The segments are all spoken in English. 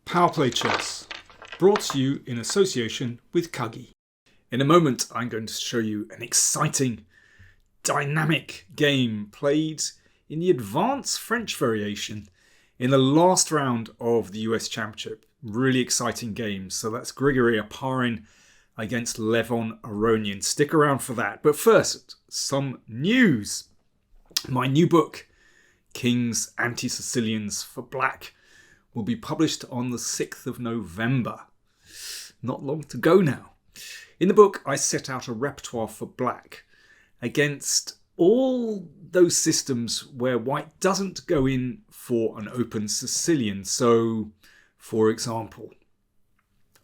PowerPlayChess, brought to you in association with Kagi. In a moment, I'm going to show you an exciting, dynamic game played in the advanced French variation in the last round of the US Championship. Really exciting game. So that's Grigory Oparin against Levon Aronian. Stick around for that. But first, some news. My new book, Kings Anti-Sicilians for Black, will be published on the 6th of November. Not long to go now. In the book, I set out a repertoire for Black against all those systems where White doesn't go in for an open Sicilian. So, for example,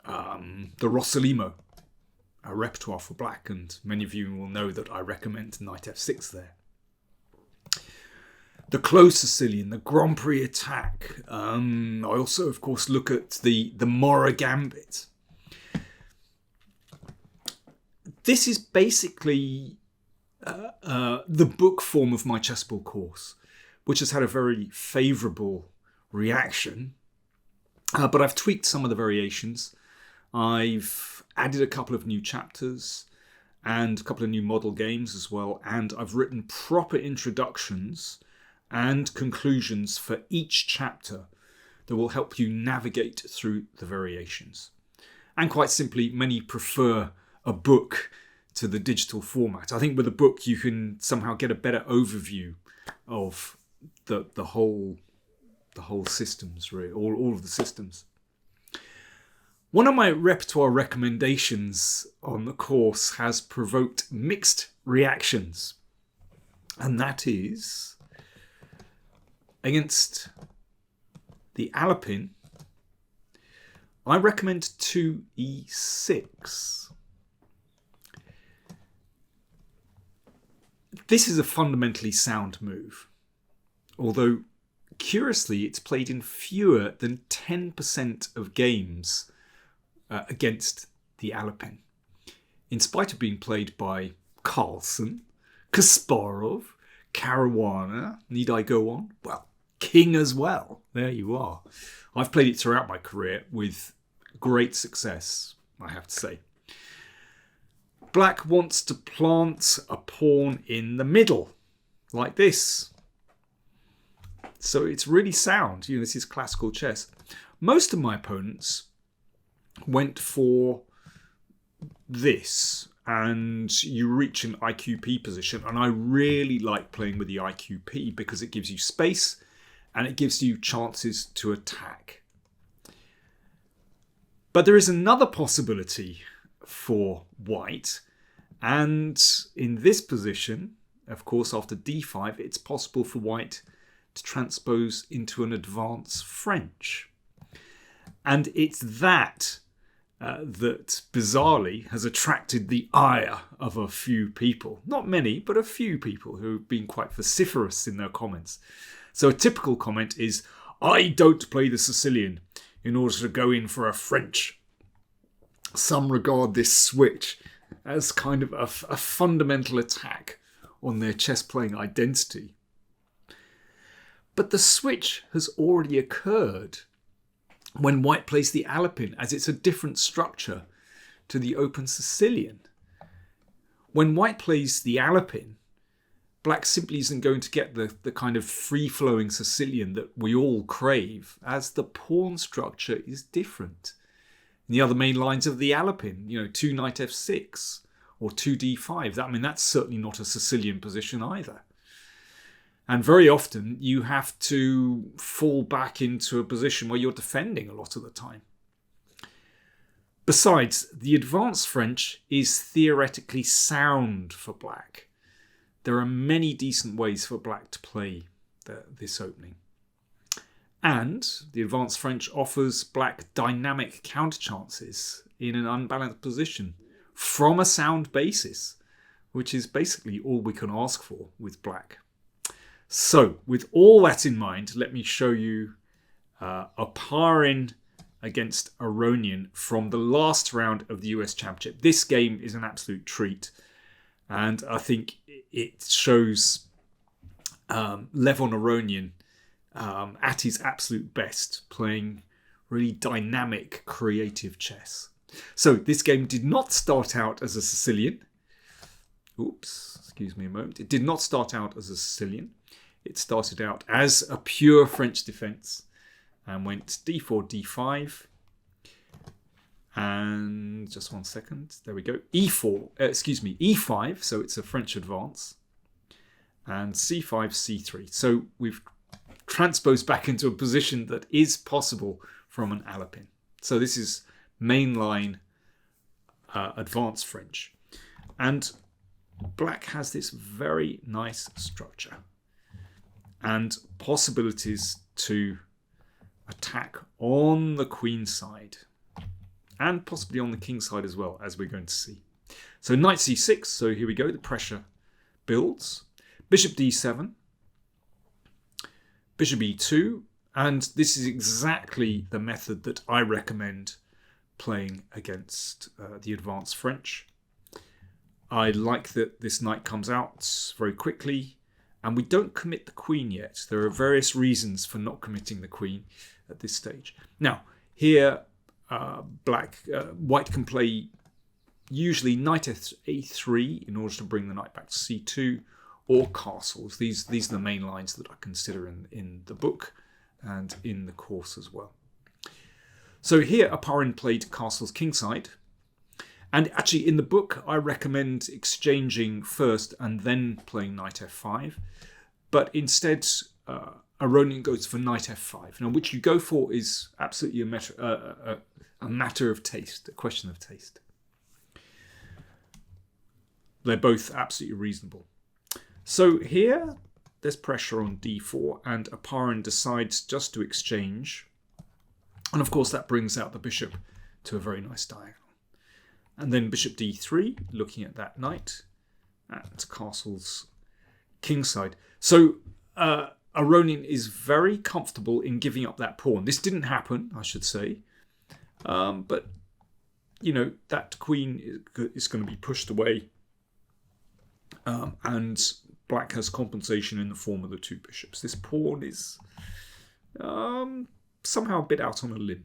the Rossolimo, a repertoire for Black, and many of you will know that I recommend knight f6 there. The closed Sicilian, the Grand Prix attack. I also, of course, look at the Mora Gambit. This is basically the book form of my chessball course, which has had a very favourable reaction. But I've tweaked some of the variations. I've added a couple of new chapters and a couple of new model games as well. And I've written proper introductions and conclusions for each chapter that will help you navigate through the variations. And quite simply, many prefer a book to the digital format. I think with a book you can somehow get a better overview of the whole systems, really, all of the systems. One of my repertoire recommendations on the course has provoked mixed reactions, and that is against the Alpin, I recommend 2e6. This is a fundamentally sound move, although curiously it's played in fewer than 10% of games against the Alpin, in spite of being played by Carlsen, Kasparov, Caruana. Need I go on? Well, King as well. There you are. I've played it throughout my career with great success, I have to say. Black wants to plant a pawn in the middle, like this. So it's really sound. This is classical chess. Most of my opponents went for this, and you reach an IQP position. And I really like playing with the IQP because it gives you space and it gives you chances to attack. But there is another possibility for White, and in this position, of course, after d5, it's possible for White to transpose into an advanced French. And it's that that bizarrely has attracted the ire of a few people. Not many, but a few people who have been quite vociferous in their comments. So a typical comment is, I don't play the Sicilian in order to go in for a French. Some regard this switch as kind of a fundamental attack on their chess playing identity. But the switch has already occurred when White plays the Alpin, as it's a different structure to the open Sicilian. When White plays the Alpin, Black simply isn't going to get the kind of free-flowing Sicilian that we all crave, as the pawn structure is different. And the other main lines of the Alpin, 2 knight f6 or 2 d5, that's certainly not a Sicilian position either. And very often you have to fall back into a position where you're defending a lot of the time. Besides, the advanced French is theoretically sound for Black. There are many decent ways for Black to play this opening. And the advanced French offers Black dynamic counter chances in an unbalanced position from a sound basis, which is basically all we can ask for with Black. So, with all that in mind, let me show you Oparin against Aronian from the last round of the US Championship. This game is an absolute treat, and I think it shows Levon Aronian at his absolute best, playing really dynamic, creative chess. So this game did not start out as a Sicilian. Oops, excuse me a moment. It did not start out as a Sicilian. It started out as a pure French defense and went d4, d5. And just one second. There we go. e5. So it's a French advance. And c5, c3. So we've transposed back into a position that is possible from an Alapin. So this is mainline advanced French. And black has this very nice structure and possibilities to attack on the queen side and possibly on the king side as well, as we're going to see. So knight c6, so here we go, the pressure builds. Bishop d7, bishop e2, and this is exactly the method that I recommend playing against the advanced French. I like that this knight comes out very quickly, and we don't commit the queen yet. There are various reasons for not committing the queen at this stage. Now, here, white can play usually knight a3 in order to bring the knight back to c2, or castles. These are the main lines that I consider in the book and in the course as well. So here, Oparin played castles kingside. And actually, in the book, I recommend exchanging first and then playing knight f5. But instead, Aronian goes for knight f5. Now, which you go for is absolutely a matter of taste, a question of taste. They're both absolutely reasonable. So here, there's pressure on d4, and Oparin decides just to exchange. And of course, that brings out the bishop to a very nice diagonal. And then bishop d3, looking at that knight, and castles kingside. So Aronian is very comfortable in giving up that pawn. This didn't happen, I should say. But, you know, that queen is going to be pushed away. And black has compensation in the form of the two bishops. This pawn is somehow a bit out on a limb.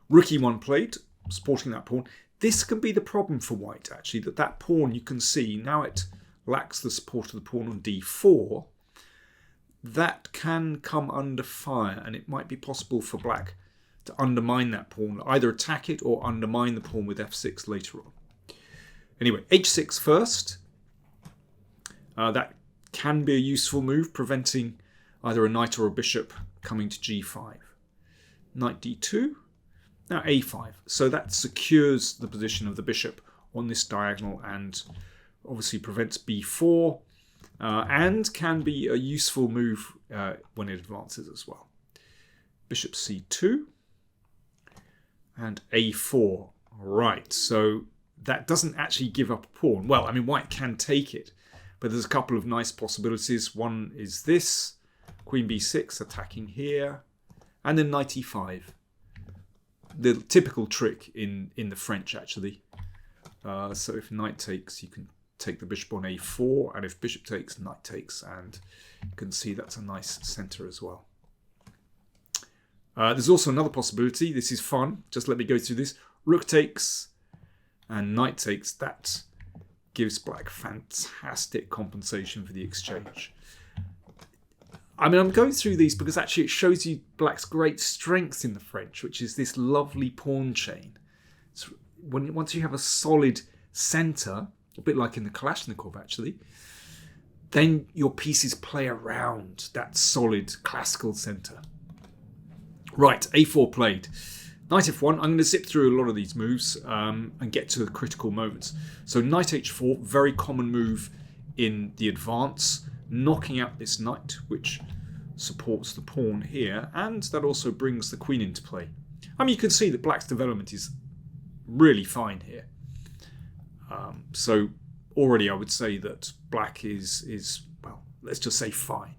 Rook e1 played, supporting that pawn. This can be the problem for white, actually, that pawn, you can see, now it lacks the support of the pawn on d4. That can come under fire, and it might be possible for black to undermine that pawn, either attack it or undermine the pawn with f6 later on. Anyway, h6 first. That can be a useful move, preventing either a knight or a bishop coming to g5. Knight d2. Now a5. So that secures the position of the bishop on this diagonal and obviously prevents b4 and can be a useful move when it advances as well. Bishop c2 and a4. Right, so that doesn't actually give up a pawn. Well, I mean, white can take it, but there's a couple of nice possibilities. One is this, queen b6 attacking here, and then knight e5. The typical trick in the French, actually. So if knight takes, you can take the bishop on a4, and if bishop takes, knight takes, and you can see that's a nice center as well. There's also another possibility. This is fun. Just let me go through this. Rook takes and knight takes. That gives black fantastic compensation for the exchange. I mean, I'm going through these because actually it shows you black's great strength in the French, which is this lovely pawn chain. So once you have a solid centre, a bit like in the Kalashnikov actually, then your pieces play around that solid classical centre. Right, a4 played. Knight f1, I'm going to zip through a lot of these moves and get to the critical moments. So knight h4, very common move in the advance, knocking out this knight, which supports the pawn here, and that also brings the queen into play. I mean, you can see that black's development is really fine here. So already I would say that black is, well, let's just say fine.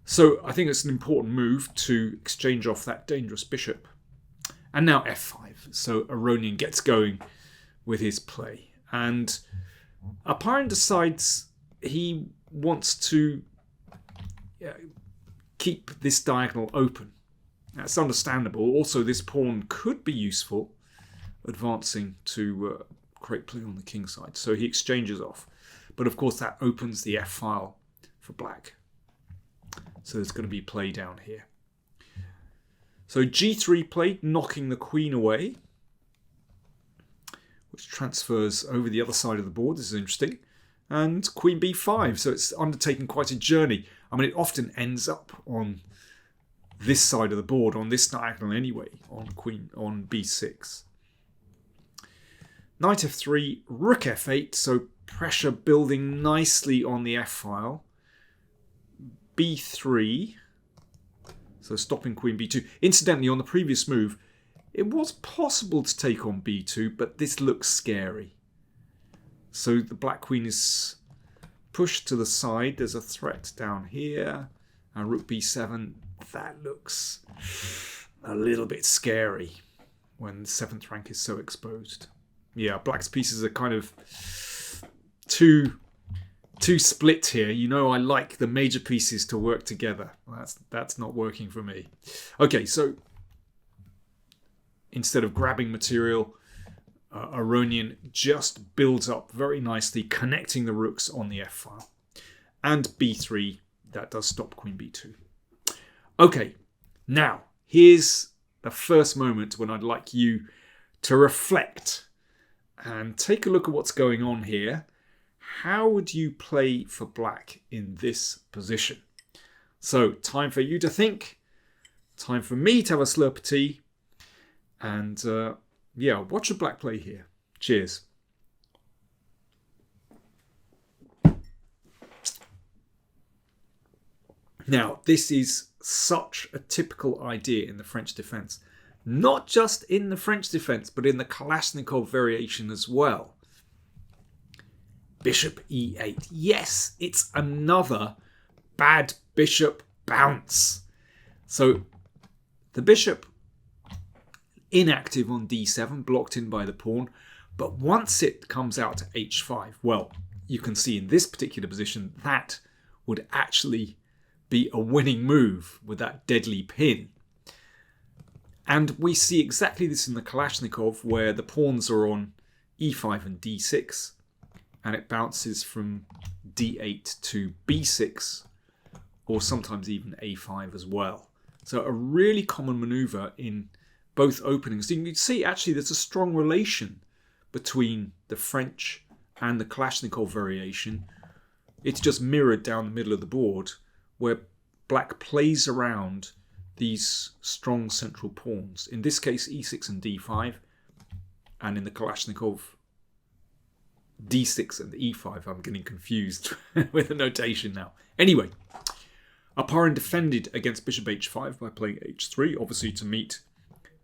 So I think it's an important move to exchange off that dangerous bishop. And now f5. So Aronian gets going with his play. And Oparin decides he wants to keep this diagonal open. That's understandable. Also, this pawn could be useful, advancing to create play on the king side. So he exchanges off. But of course, that opens the f file for black. So there's going to be play down here. So g3 played, knocking the queen away, which transfers over the other side of the board. This is interesting. And queen b5. So it's undertaking quite a journey. I mean, it often ends up on this side of the board, on this diagonal anyway, on b6. Knight f3, rook f8, so pressure building nicely on the f file. b3, so stopping queen b2. Incidentally, on the previous move, it was possible to take on b2, but this looks scary. So the black queen is pushed to the side. There's a threat down here. And rook b7, that looks a little bit scary when the 7th rank is so exposed. Yeah, black's pieces are kind of too split here. You know, I like the major pieces to work together. Well, that's not working for me. Okay, so instead of grabbing material, Aronian just builds up very nicely, connecting the rooks on the f file. And b3, that does stop queen b2. Okay, now here's the first moment when I'd like you to reflect and take a look at what's going on here. How would you play for black in this position? So, time for you to think. Time for me to have a slurp of tea. And yeah, what should black play here? Cheers. Now, this is such a typical idea in the French defense. Not just in the French defense, but in the Kalashnikov variation as well. Bishop e8. Yes, it's another bad bishop bounce. So the bishop inactive on d7, blocked in by the pawn. But once it comes out to h5, well, you can see in this particular position that would actually be a winning move with that deadly pin. And we see exactly this in the Kalashnikov, where the pawns are on e5 and d6, and it bounces from d8 to b6, or sometimes even a5 as well. So a really common maneuver in both openings. You can see actually there's a strong relation between the French and the Kalashnikov variation. It's just mirrored down the middle of the board, where black plays around these strong central pawns. In this case, e6 and d5, and in the Kalashnikov, d6 and e5. I'm getting confused with the notation now. Anyway, Oparin defended against bishop h5 by playing h3, obviously to meet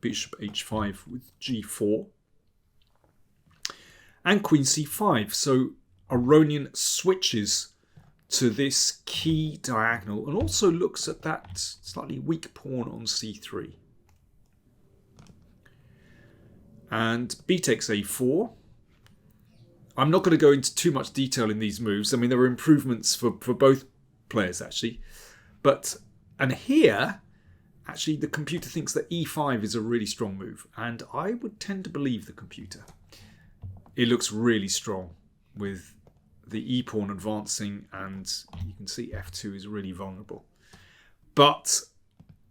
bishop h5 with g4. And queen c5. So Aronian switches to this key diagonal and also looks at that slightly weak pawn on c3. And b takes a4. I'm not going to go into too much detail in these moves. I mean, there are improvements for both players, actually. And here, actually, the computer thinks that e5 is a really strong move. And I would tend to believe the computer. It looks really strong with the e-pawn advancing, and you can see f2 is really vulnerable. But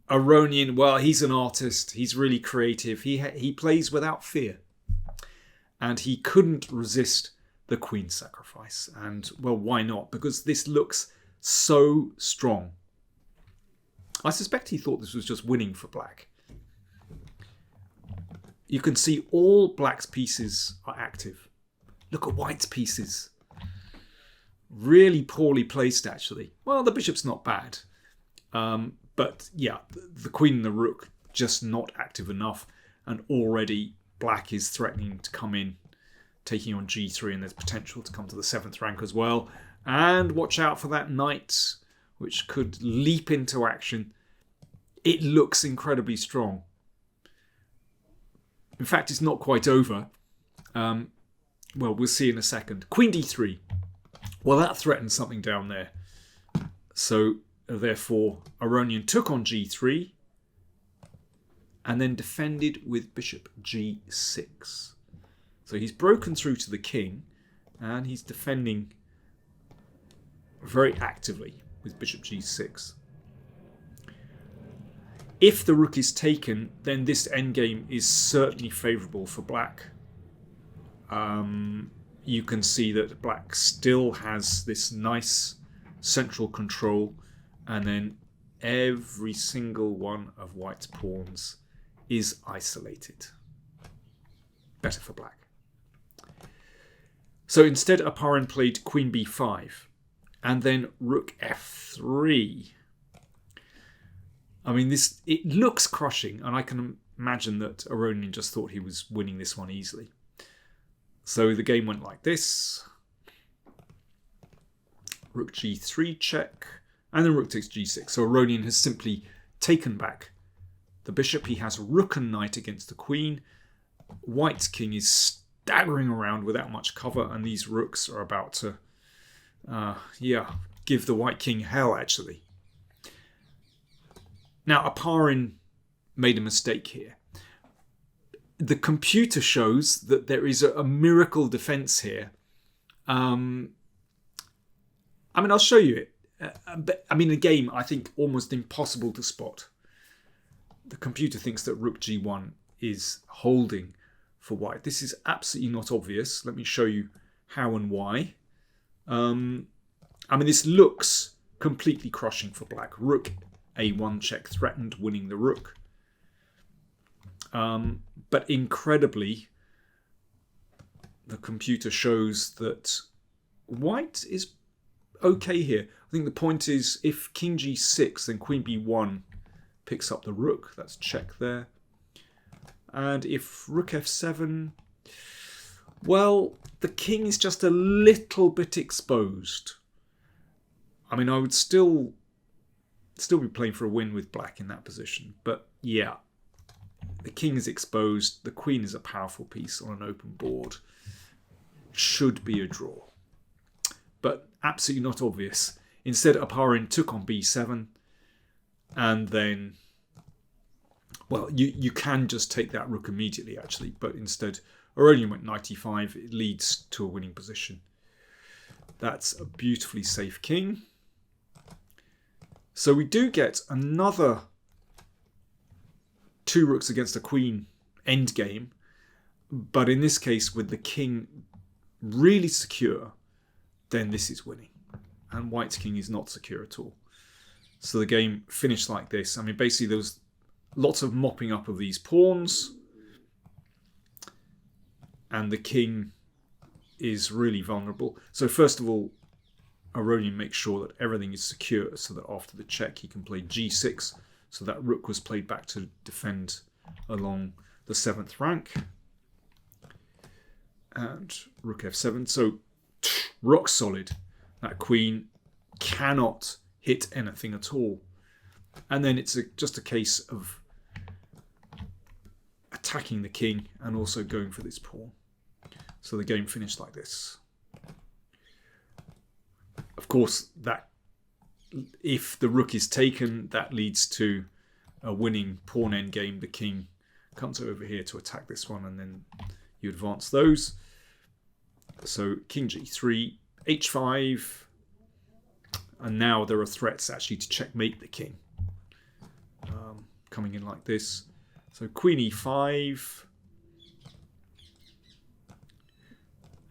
Aronian, well, he's an artist. He's really creative. He plays without fear. And he couldn't resist the queen sacrifice. And, well, why not? Because this looks so strong. I suspect he thought this was just winning for black. You can see all black's pieces are active. Look at white's pieces. Really poorly placed, actually. Well, the bishop's not bad. But, yeah, the queen and the rook just not active enough. And already black is threatening to come in, taking on g3, and there's potential to come to the 7th rank as well. And watch out for that knight, which could leap into action. It looks incredibly strong. In fact, it's not quite over. Well, we'll see in a second. Queen d3. Well, that threatens something down there. So therefore, Aronian took on g3 and then defended with bishop g6. So he's broken through to the king and he's defending very actively with bishop g6. If the rook is taken, then this endgame is certainly favourable for black. You can see that black still has this nice central control, and then every single one of white's pawns is isolated. Better for black. So instead, Oparin played queen b5 and then rook f3. I mean, it looks crushing, and I can imagine that Aronian just thought he was winning this one easily. So the game went like this. Rook g3 check, and then rook takes g6. So Aronian has simply taken back the bishop. He has rook and knight against the queen. White's king is staggering around without much cover, and these rooks are about to, give the white king hell, actually. Now, Oparin made a mistake here. The computer shows that there is a miracle defense here. I mean, I'll show you it. But I mean, a game, I think, almost impossible to spot. The computer thinks that rook g1 is holding for white. This is absolutely not obvious. Let me show you how and why. I mean, this looks completely crushing for black. Rook a1 check threatened, winning the rook. But incredibly, the computer shows that white is okay here. I think the point is, if king g6, then queen b1 picks up the rook. That's check there. And if rook f7, well, the king is just a little bit exposed. I mean, I would still be playing for a win with black in that position. But yeah, the king is exposed. The queen is a powerful piece on an open board. Should be a draw. But absolutely not obvious. Instead, Oparin took on b7. And then, well, you can just take that rook immediately, actually. But instead, Aronian went knight e5. It leads to a winning position. That's a beautifully safe king. So we do get another 2 rooks against a queen endgame, but in this case with the king really secure, then this is winning. And white's king is not secure at all. So the game finished like this. I mean, basically there was lots of mopping up of these pawns, and the king is really vulnerable. So first of all, Aronian makes sure that everything is secure so that after the check he can play g6. So that rook was played back to defend along the 7th rank. And rook f7. So rock solid. That queen cannot hit anything at all. And then it's just a case of attacking the king and also going for this pawn. So the game finished like this. Of course, that if the rook is taken, that leads to a winning pawn endgame. The king comes over here to attack this one, and then you advance those. So king g3, h5, and now there are threats actually to checkmate the king. Coming in like this. So queen e5,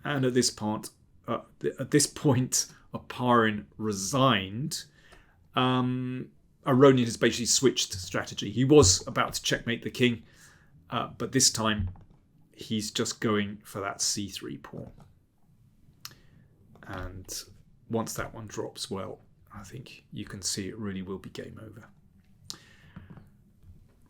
and at this point, Oparin resigned. Aronian has basically switched strategy. He was about to checkmate the king, but this time he's just going for that c3 pawn. And once that one drops, well, I think you can see it really will be game over.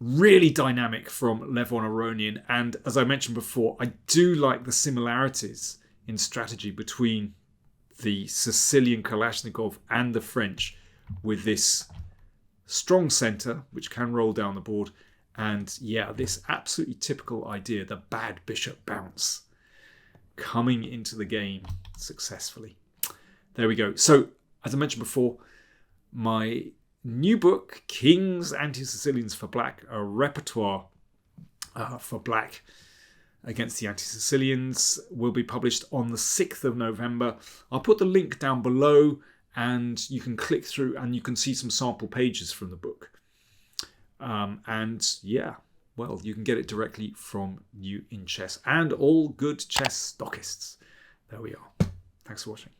Really dynamic from Levon Aronian, and as I mentioned before, I do like the similarities in strategy between the Sicilian Kalashnikov and the French, with this strong centre which can roll down the board, and yeah, this absolutely typical idea, the bad bishop bounce, coming into the game successfully. There we go. So as I mentioned before, my new book, King's Anti-Sicilians for Black, a repertoire for Black against the Anti-Sicilians, will be published on the 6th of November. I'll put the link down below and you can click through and you can see some sample pages from the book. And yeah, well, you can get it directly from You in Chess and all good chess stockists. There we are. Thanks for watching.